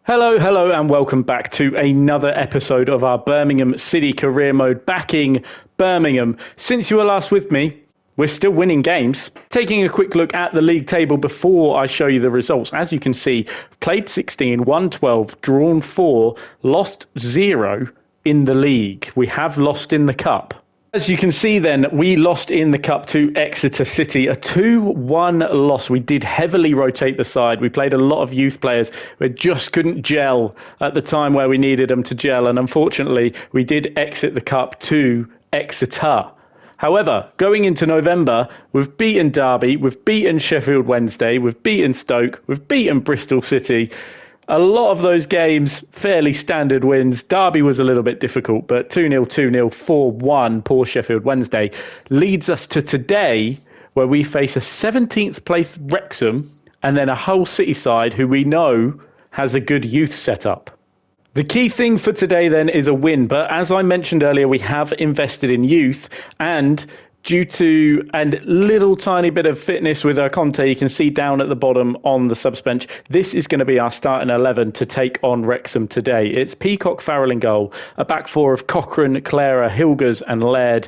Hello, and welcome back to another episode of our Birmingham City Career Mode backing Birmingham. Since you were last with me, we're still winning games. Taking a quick look at the league table before I show you the results. As you can see, played 16, won 12, drawn 4, lost 0 in the league. We have lost in the cup. As you can see then, we lost in the cup to Exeter City, a 2-1 loss. We did heavily rotate the side. We played a lot of youth players who just couldn't gel at the time where we needed them to gel. And unfortunately, we did exit the cup to Exeter. However, going into November, we've beaten Derby, we've beaten Sheffield Wednesday, we've beaten Stoke, we've beaten Bristol City. A lot of those games, fairly standard wins. Derby was a little bit difficult, but 2-0, 2-0, 4-1, poor Sheffield Wednesday, leads us to today, where we face a 17th place Wrexham and then a Hull City side who we know has a good youth setup. The key thing for today then is a win, but as I mentioned earlier, we have invested in youth, and due to a little tiny bit of fitness with Conte, you can see down at the bottom on the subs bench, this is going to be our starting 11 to take on Wrexham today. It's Peacock, Farrell in goal, a back four of Cochrane, Clara, Hilgers and Laird.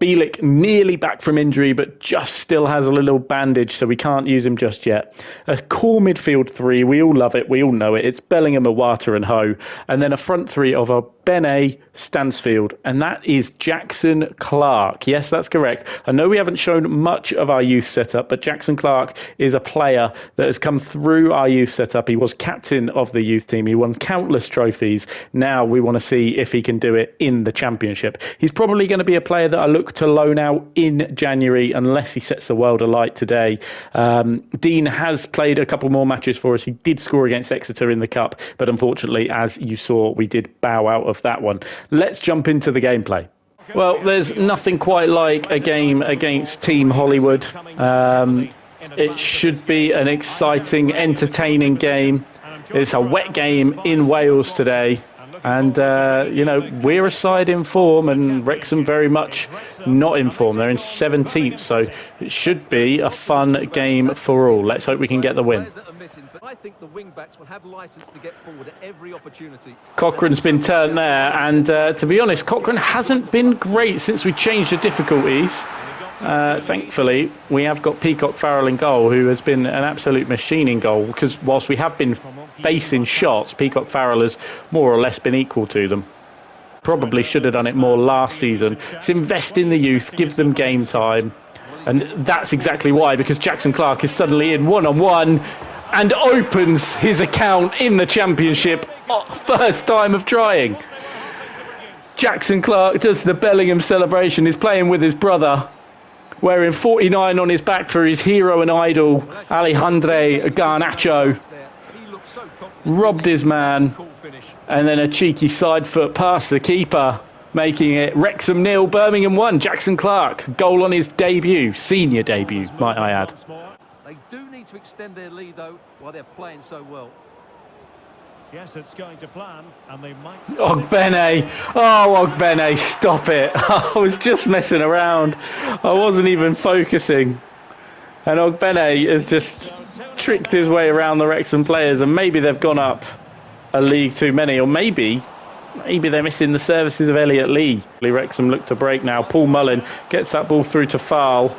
Bielik nearly back from injury, but just still has a little bandage, so we can't use him just yet. A core midfield three, we all love it, we all know it. It's Bellingham, Iwata and Ho. And then a front three of a Bene, Stansfield, and that is Jackson Clark. Yes, that's correct. I know we haven't shown much of our youth setup, but Jackson Clark is a player that has come through our youth setup. He was captain of the youth team. He won countless trophies. Now we want to see if he can do it in the championship. He's probably going to be a player that I look to loan out in January unless he sets the world alight today. Dean has played a couple more matches for us. He did score against Exeter in the cup, but unfortunately, as you saw, we did bow out of that one. Let's jump into the gameplay. Well, there's nothing quite like a game against Team Hollywood. It should be an exciting, entertaining game. It's a wet game in Wales today. And, we're a side in form and Wrexham very much not in form. They're in 17th, so it should be a fun game for all. Let's hope we can get the win. I think the wing-backs will have license to get forward at every opportunity. Cochrane's been turned there, and to be honest, Cochrane hasn't been great since we changed the difficulties. Thankfully, we have got Peacock, Farrell in goal, who has been an absolute machine in goal, because whilst we have been facing shots, Peacock, Farrell has more or less been equal to them. Probably should have done it more last season. Let's invest in the youth, give them game time. And that's exactly why, because Jackson Clark is suddenly in one-on-one and opens his account in the championship. First time of trying. Jackson Clark does the Bellingham celebration. He's playing with his brother, wearing 49 on his back for his hero and idol, Alejandro Garnacho. Robbed his man, and then a cheeky side foot past the keeper, making it Wrexham 0, Birmingham 1. Jackson Clark, goal on his debut, senior debut, might I add. They do need to extend their lead, though, while they're playing so well. Yes, it's going to plan, and they might... Ogbene! Oh, Ogbene, stop it. I was just messing around. I wasn't even focusing. And Ogbene has just tricked his way around the Wrexham players, and maybe they've gone up a league too many, or maybe they're missing the services of Elliot Lee. Wrexham look to break now. Paul Mullin gets that ball through to Farl.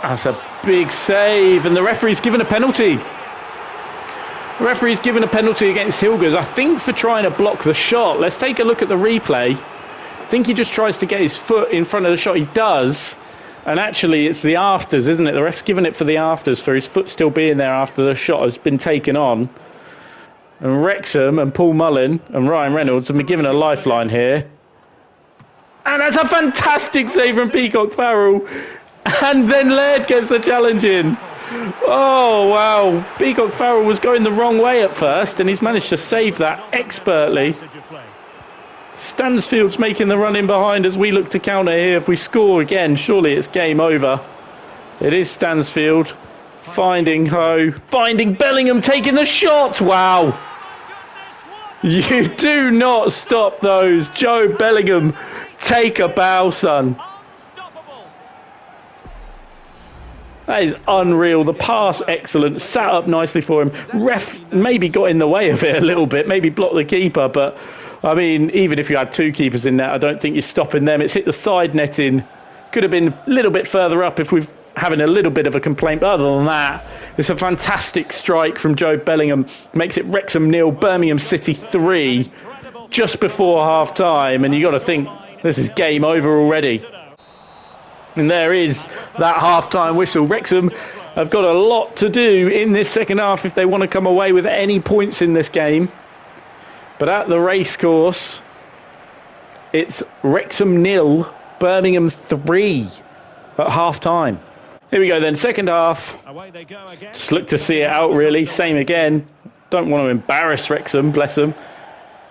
That's a big save, and the referee's given a penalty. The referee's given a penalty against Hilgers, I think for trying to block the shot. Let's take a look at the replay. I think he just tries to get his foot in front of the shot. He does. And actually, it's the afters, isn't it? The ref's given it for the afters, for his foot still being there after the shot has been taken on. And Wrexham and Paul Mullin and Ryan Reynolds have been given a lifeline here. And that's a fantastic save from Peacock Farrell. And then Laird gets the challenge in. Oh, wow. Peacock Farrell was going the wrong way at first, and he's managed to save that expertly. Stansfield's making the run in behind as we look to counter here. If we score again, surely it's game over. It is Stansfield finding Ho, finding Bellingham, taking the shot. Wow. You do not stop those. Joe Bellingham, take a bow, son. That is unreal. The pass, excellent. Sat up nicely for him. Ref maybe got in the way of it a little bit. Maybe blocked the keeper. But, I mean, even if you had two keepers in there, I don't think you're stopping them. It's hit the side netting. Could have been a little bit further up if we're having a little bit of a complaint. But other than that, it's a fantastic strike from Joe Bellingham. Makes it Wrexham 0, Birmingham City 3, just before half-time. And you got to think, this is game over already. And there is that half-time whistle. Wrexham have got a lot to do in this second half if they want to come away with any points in this game. But at the racecourse, it's Wrexham 0, Birmingham 3 at half-time. Here we go then, second half. Just look to see it out really, same again. Don't want to embarrass Wrexham, bless them.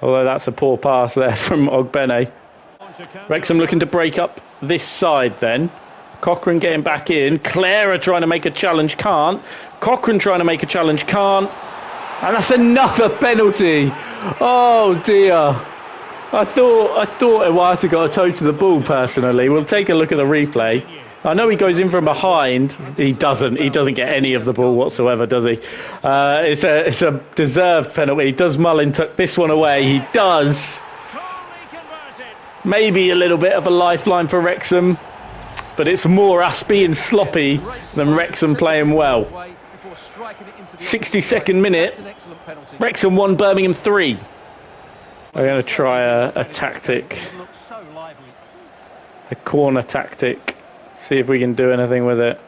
Although that's a poor pass there from Ogbene. Wrexham looking to break up this side then. Cochrane getting back in. Clara trying to make a challenge, can't. Cochrane trying to make a challenge, can't. And that's another penalty. Oh dear. I thought Iwata got a toe to the ball personally. We'll take a look at the replay. I know he goes in from behind. He doesn't get any of the ball whatsoever, does he? It's a deserved penalty. Does Mullin tuck this one away? He does. Maybe a little bit of a lifeline for Wrexham, but it's more us being sloppy than Wrexham playing well. 62nd minute, Wrexham 1, Birmingham 3. I'm going to try a tactic, a corner tactic, see if we can do anything with it.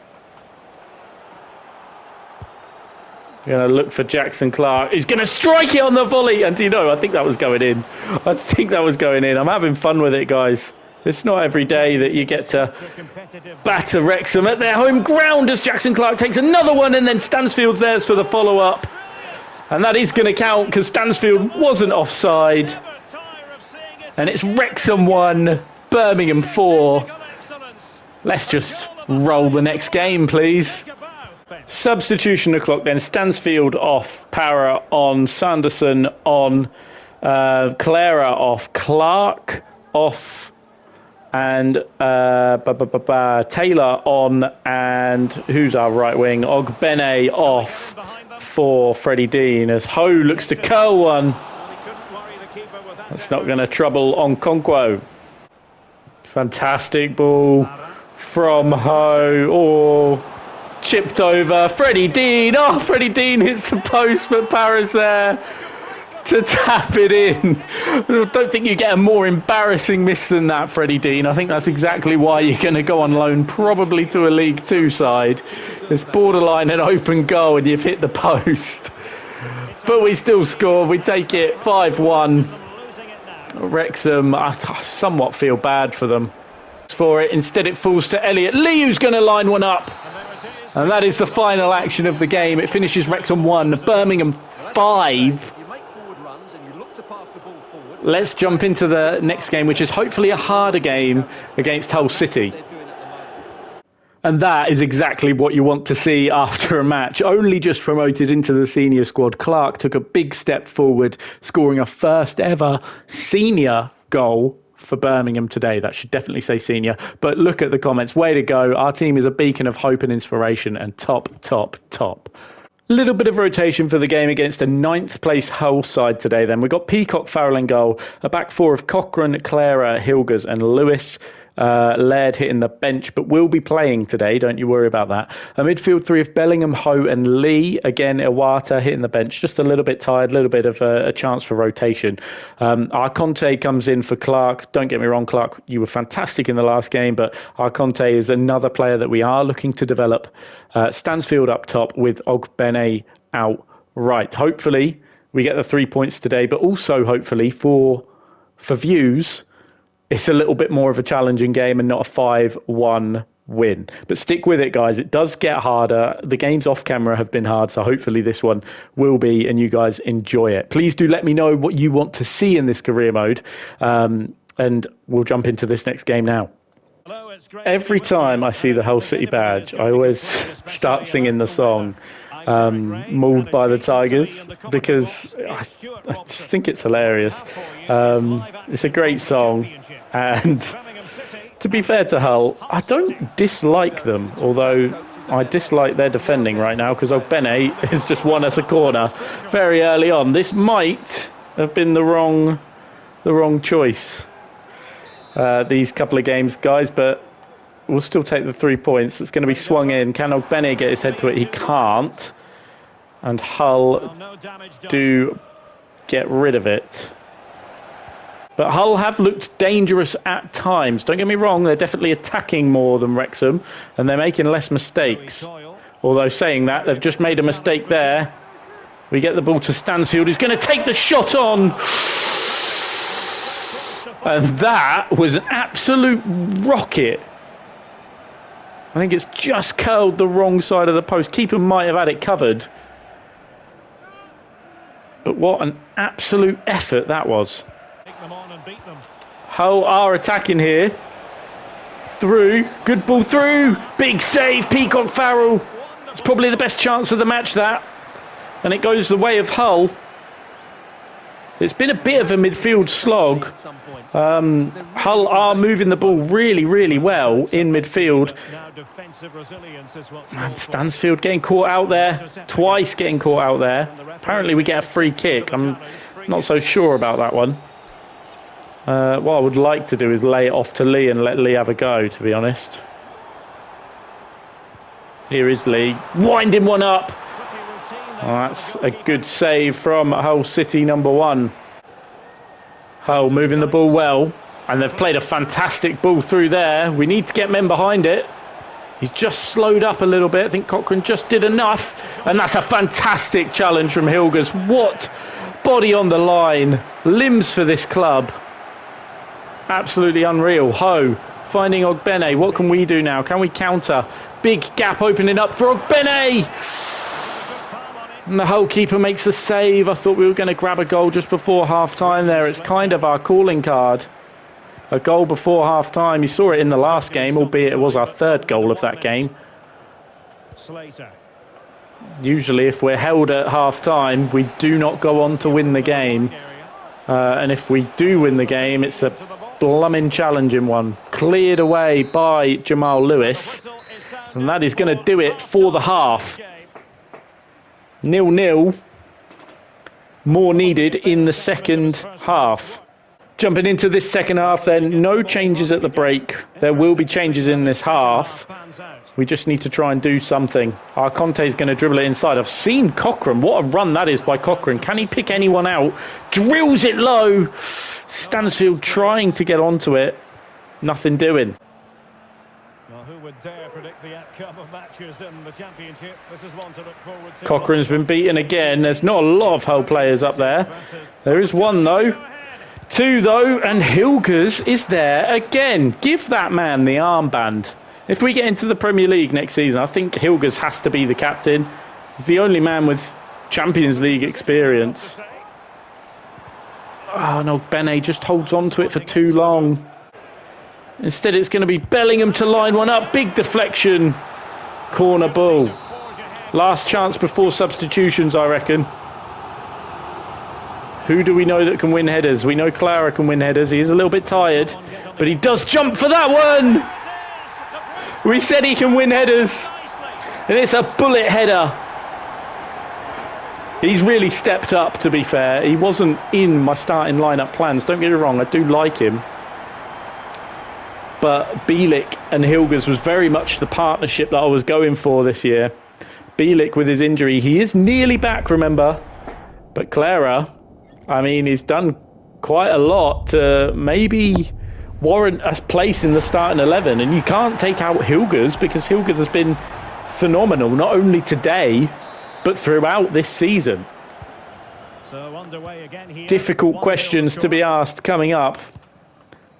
We're going to look for Jackson Clark. He's going to strike it on the volley. And I think that was going in. I'm having fun with it, guys. It's not every day that you get to batter Wrexham at their home ground as Jackson Clark takes another one, and then Stansfield there's for the follow-up. And that is going to count because Stansfield wasn't offside. And it's Wrexham 1, Birmingham 4. Let's just roll the next game, please. Substitution o'clock then. Stansfield off, Para on, Sanderson on, Clara off, Clark off, and Taylor on, and who's our right wing? Ogbene off for Freddie Dean as Ho looks to curl one. That's not going to trouble Okonkwo. Fantastic ball from Ho. Oh, chipped over. Freddie Dean. Oh, Freddie Dean hits the post, but Para's there to tap it in. I don't think you get a more embarrassing miss than that, Freddie Dean. I think that's exactly why you're going to go on loan, probably to a League Two side. It's borderline an open goal and you've hit the post. But we still score. We take it 5-1. Wrexham, I somewhat feel bad for them. For it, instead it falls to Elliot Lee, who's going to line one up. And that is the final action of the game. It finishes Wrexham 1, Birmingham 5. Let's jump into the next game, which is hopefully a harder game against Hull City. And that is exactly what you want to see after a match. Only just promoted into the senior squad, Clark took a big step forward, scoring a first ever senior goal for Birmingham today. That should definitely say senior. But look at the comments. Way to go. Our team is a beacon of hope and inspiration, and top. Little bit of rotation for the game against a 9th place Hull side today then. We've got Peacock, Farrell and goal. A back four of Cochrane, Clara, Hilgers and Lewis. Laird hitting the bench, but will be playing today, don't you worry about that. A midfield three of Bellingham, Ho and Lee. Again, Iwata hitting the bench, just a little bit tired, a little bit of a chance for rotation. Arconte comes in for Clark. Don't get me wrong, Clark, you were fantastic in the last game, but Arconte is another player that we are looking to develop. Stansfield up top with Ogbene out right. Hopefully we get the 3 points today, but also hopefully for views, it's a little bit more of a challenging game and not a 5-1 win. But stick with it, guys. It does get harder. The games off camera have been hard, so hopefully this one will be, and you guys enjoy it. Please do let me know what you want to see in this career mode, and we'll jump into this next game now. Every time I see the Hull City badge, I always start singing the song Mauled by the Tigers, because I just think it's hilarious. It's a great song, and to be fair to Hull, I don't dislike them, although I dislike their defending right now because Ogbene has just won us a corner very early on. This might have been the wrong choice these couple of games, guys, but we'll still take the 3 points. It's going to be swung in. Can Ogbene get his head to it? He can't. And Hull do get rid of it. But Hull have looked dangerous at times. Don't get me wrong, they're definitely attacking more than Wrexham, and they're making less mistakes. Although saying that, they've just made a mistake there. We get the ball to Stansfield, who's going to take the shot on. And that was an absolute rocket. I think it's just curled the wrong side of the post. Keeper might have had it covered. But what an absolute effort that was. Hull are attacking here. Through. Good ball through. Big save. Peacock Farrell. It's probably the best chance of the match, that. And it goes the way of Hull. It's been a bit of a midfield slog. Hull are moving the ball really, really well in midfield. And Stansfield getting caught out there. Twice getting caught out there. Apparently we get a free kick. I'm not so sure about that one. What I would like to do is lay it off to Lee and let Lee have a go, to be honest. Here is Lee. Winding one up. Oh, that's a good save from Hull City, number 1. Hull moving the ball well. And they've played a fantastic ball through there. We need to get men behind it. He's just slowed up a little bit. I think Cochrane just did enough. And that's a fantastic challenge from Hilgers. What body on the line. Limbs for this club. Absolutely unreal. Ho finding Ogbene. What can we do now? Can we counter? Big gap opening up for Ogbene. And the Hull keeper makes the save. I thought we were going to grab a goal just before half-time there. It's kind of our calling card. A goal before half-time. You saw it in the last game, albeit it was our 3rd goal of that game. Usually if we're held at half-time, we do not go on to win the game. And if we do win the game, it's a blooming challenging one. Cleared away by Jamal Lewis. And that is going to do it for the half. 0-0. More needed in the second half. Jumping into this second half then, no changes at the break. There will be changes in this half. We just need to try and do something. Arconte is going to dribble it inside. I've seen Cochrane. What a run that is by Cochrane. Can he pick anyone out? Drills it low. Stansfield trying to get onto it. Nothing doing. Well, who would dare predict the outcome of matches in the Championship? This is one to look forward to. Cochrane's been beaten again. There's not a lot of Hull players up there. There is one though. 2 though, and Hilgers is there again. Give that man the armband. If we get into the Premier League next season, I think Hilgers has to be the captain. He's the only man with Champions League experience. Oh no, Bene just holds on to it for too long. Instead it's going to be Bellingham to line one up. Big deflection. Corner ball. Last chance before substitutions, I reckon. Who do we know that can win headers? We know Clara can win headers. He is a little bit tired, but he does jump for that one. We said he can win headers, and it's a bullet header. He's really stepped up, to be fair. He wasn't in my starting lineup plans. Don't get me wrong, I do like him. But Bielik and Hilgers was very much the partnership that I was going for this year. Bielik with his injury, he is nearly back, remember. But Clara, I mean, he's done quite a lot to maybe warrant a place in the starting 11. And you can't take out Hilgers because Hilgers has been phenomenal, not only today, but throughout this season. So underway again here. Difficult questions to be asked coming up.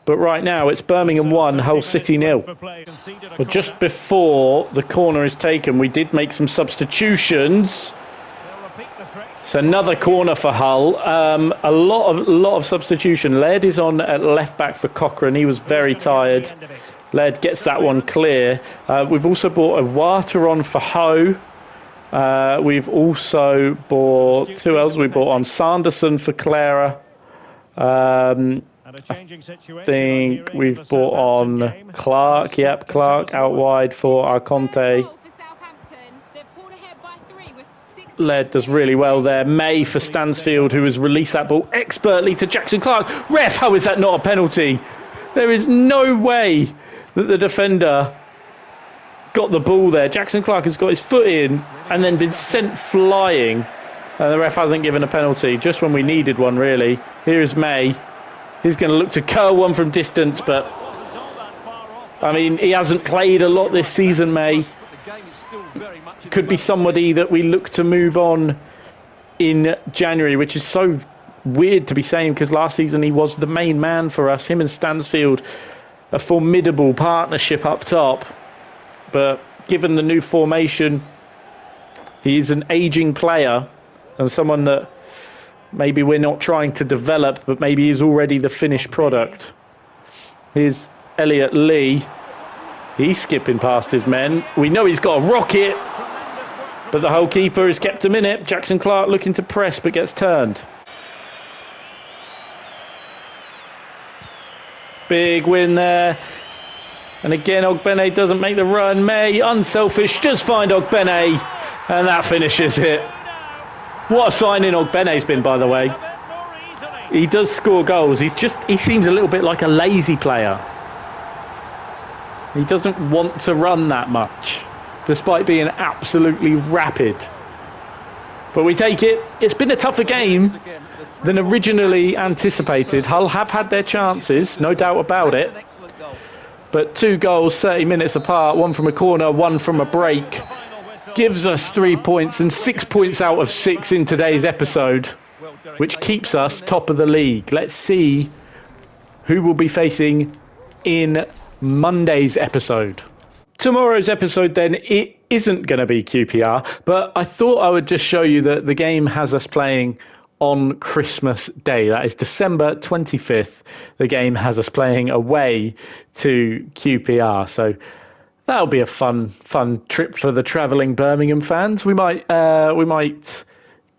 But right now it's Birmingham 1, Hull City 0. But just before the corner is taken, we did make some substitutions. It's another corner for Hull. A lot of substitution. Laird is on at left back for Cochrane. He was very tired. Laird gets that one clear. We've also bought a Water on for Ho. We've also bought, who else we bought on? Sanderson for Clara. I think we've bought on Clark. Yep, Clark out wide for Arconte. Laird does really well there. May for Stansfield, who has released that ball expertly to Jackson Clark. Ref, how is that not a penalty? There is no way that the defender got the ball there. Jackson Clark has got his foot in and then been sent flying. And the ref hasn't given a penalty, just when we needed one, really. Here's May. He's going to look to curl one from distance, but I mean, he hasn't played a lot this season, May. Could be somebody that we look to move on in January, which is so weird to be saying because last season he was the main man for us. Him and Stansfield, a formidable partnership up top. But given the new formation, he's an ageing player and someone that maybe we're not trying to develop, but maybe he's already the finished product. Here's Elliot Lee. He's skipping past his men. We know he's got a rocket, but the Hull keeper has kept him in it. Jackson Clark looking to press, but gets turned. Big win there. And again, Ogbene doesn't make the run. May, unselfish, just find Ogbene. And that finishes it. What a signing Ogbene's been, by the way. He does score goals. He seems a little bit like a lazy player. He doesn't want to run that much, despite being absolutely rapid. But we take it. It's been a tougher game than originally anticipated. Hull have had their chances, no doubt about it. But 2 goals, 30 minutes apart, one from a corner, one from a break, gives us 3 points and 6 points out of 6 in today's episode, which keeps us top of the league. Let's see who we'll be facing in Monday's episode. Tomorrow's episode then, it isn't going to be QPR, but I thought I would just show you that the game has us playing on Christmas Day. That is December 25th. The game has us playing away to QPR. So that'll be a fun trip for the travelling Birmingham fans. We might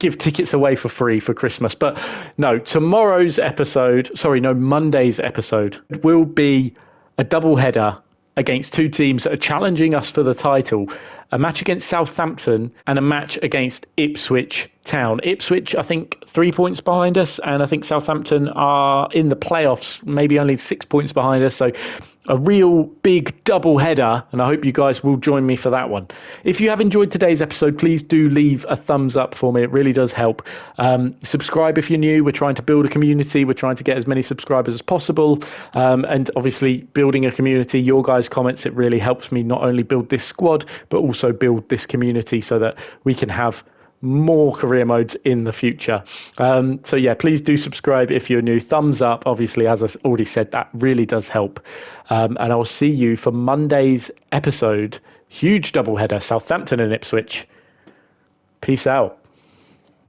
give tickets away for free for Christmas. But no, Monday's episode will be a double header against 2 teams that are challenging us for the title. A match against Southampton and a match against Ipswich Town. Ipswich, I think, 3 points behind us, and I think Southampton are in the playoffs, maybe only 6 points behind us. So a real big double header, and I hope you guys will join me for that one. If you have enjoyed today's episode, please do leave a thumbs up for me. It really does help. Subscribe if you're new. We're trying to build a community. We're trying to get as many subscribers as possible. And obviously, building a community, your guys' comments, it really helps me not only build this squad, but also build this community so that we can have more career modes in the future. So yeah, please do subscribe if you're new. Thumbs up, obviously, as I already said, that really does help. And I'll see you for Monday's episode. Huge doubleheader, Southampton and Ipswich. Peace out.